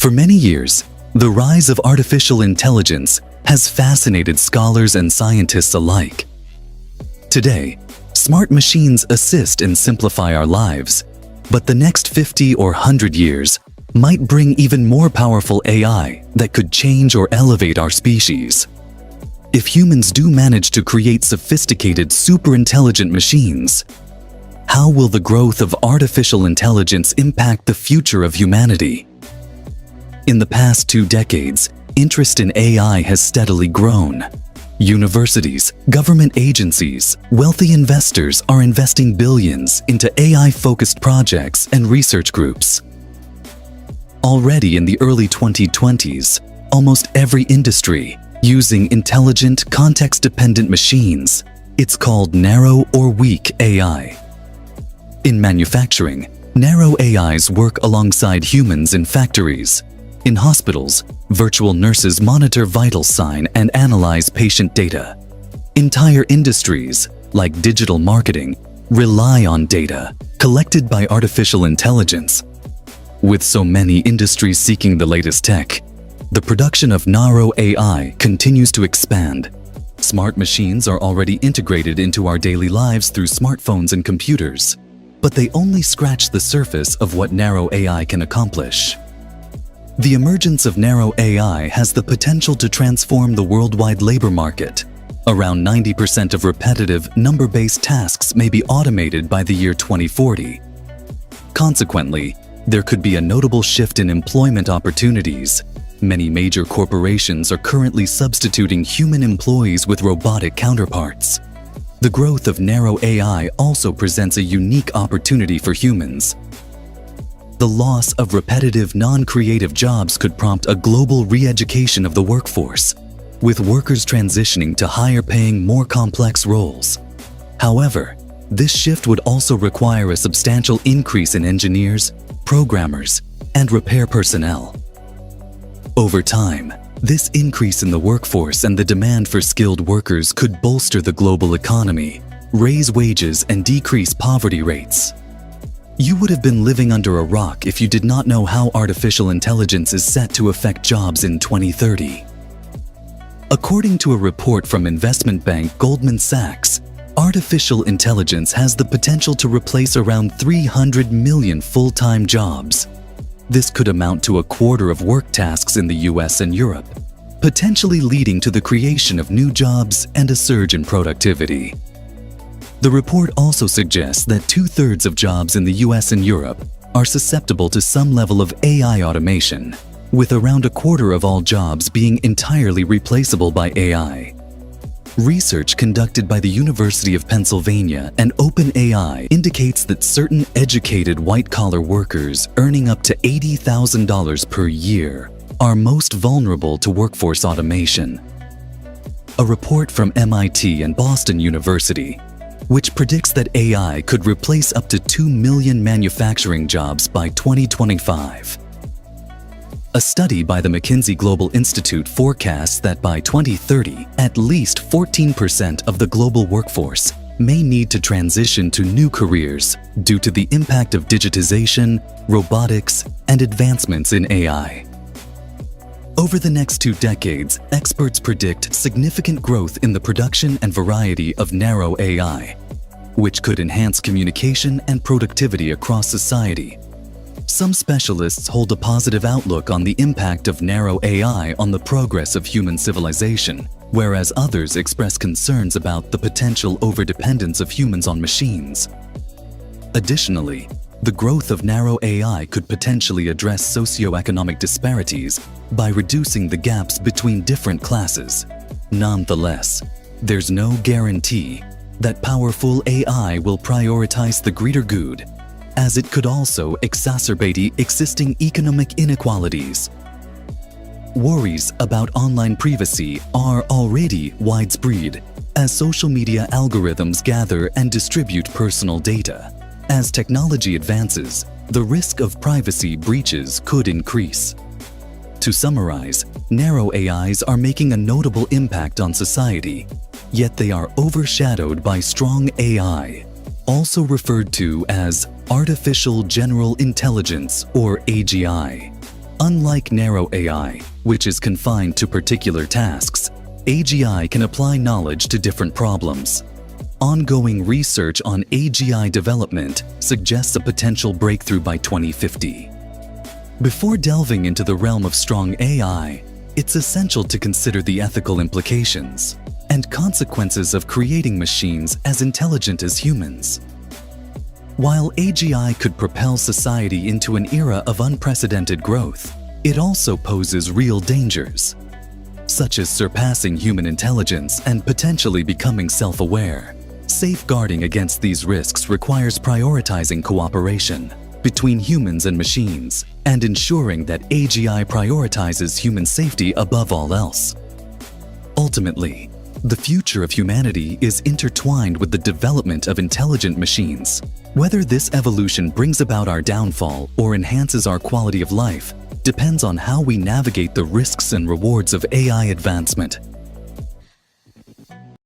For many years, the rise of artificial intelligence has fascinated scholars and scientists alike. Today, smart machines assist and simplify our lives, but the next 50 or 100 years might bring even more powerful AI that could change or elevate our species. If humans do manage to create sophisticated, super-intelligent machines, how will the growth of artificial intelligence impact the future of humanity? In the past 2 decades, interest in AI has steadily grown. Universities, government agencies, wealthy investors are investing billions into AI-focused projects and research groups. Already in the early 2020s, almost every industry using intelligent, context-dependent machines. It's called narrow or weak AI. In manufacturing, narrow AIs work alongside humans in factories. In hospitals, virtual nurses monitor vital signs and analyze patient data. Entire industries, like digital marketing, rely on data collected by artificial intelligence. With so many industries seeking the latest tech, the production of narrow AI continues to expand. Smart machines are already integrated into our daily lives through smartphones and computers, but they only scratch the surface of what narrow AI can accomplish. The emergence of narrow AI has the potential to transform the worldwide labor market. Around 90% of repetitive, number-based tasks may be automated by the year 2040. Consequently, there could be a notable shift in employment opportunities. Many major corporations are currently substituting human employees with robotic counterparts. The growth of narrow AI also presents a unique opportunity for humans. The loss of repetitive, non-creative jobs could prompt a global re-education of the workforce, with workers transitioning to higher-paying, more complex roles. However, this shift would also require a substantial increase in engineers, programmers, and repair personnel. Over time, this increase in the workforce and the demand for skilled workers could bolster the global economy, raise wages, and decrease poverty rates. You would have been living under a rock if you did not know how artificial intelligence is set to affect jobs in 2030. According to a report from investment bank Goldman Sachs, artificial intelligence has the potential to replace around 300 million full-time jobs. This could amount to a quarter of work tasks in the US and Europe, potentially leading to the creation of new jobs and a surge in productivity. The report also suggests that 2/3 of jobs in the US and Europe are susceptible to some level of AI automation, with around a quarter of all jobs being entirely replaceable by AI. Research conducted by the University of Pennsylvania and OpenAI indicates that certain educated white-collar workers earning up to $80,000 per year are most vulnerable to workforce automation. A report from MIT and Boston University, which predicts that AI could replace up to 2 million manufacturing jobs by 2025. A study by the McKinsey Global Institute forecasts that by 2030, at least 14% of the global workforce may need to transition to new careers due to the impact of digitization, robotics, and advancements in AI. Over the next 2 decades, experts predict significant growth in the production and variety of narrow AI, which could enhance communication and productivity across society. Some specialists hold a positive outlook on the impact of narrow AI on the progress of human civilization, whereas others express concerns about the potential overdependence of humans on machines. Additionally, the growth of narrow AI could potentially address socioeconomic disparities by reducing the gaps between different classes. Nonetheless, there's no guarantee that powerful AI will prioritize the greater good, as it could also exacerbate existing economic inequalities. Worries about online privacy are already widespread, as social media algorithms gather and distribute personal data. As technology advances, the risk of privacy breaches could increase. To summarize, narrow AIs are making a notable impact on society, yet they are overshadowed by strong AI, also referred to as Artificial General Intelligence or AGI. Unlike narrow AI, which is confined to particular tasks, AGI can apply knowledge to different problems. Ongoing research on AGI development suggests a potential breakthrough by 2050. Before delving into the realm of strong AI, it's essential to consider the ethical implications and consequences of creating machines as intelligent as humans. While AGI could propel society into an era of unprecedented growth, it also poses real dangers, such as surpassing human intelligence and potentially becoming self-aware. Safeguarding against these risks requires prioritizing cooperation between humans and machines and ensuring that AGI prioritizes human safety above all else. Ultimately, the future of humanity is intertwined with the development of intelligent machines. Whether this evolution brings about our downfall or enhances our quality of life depends on how we navigate the risks and rewards of AI advancement.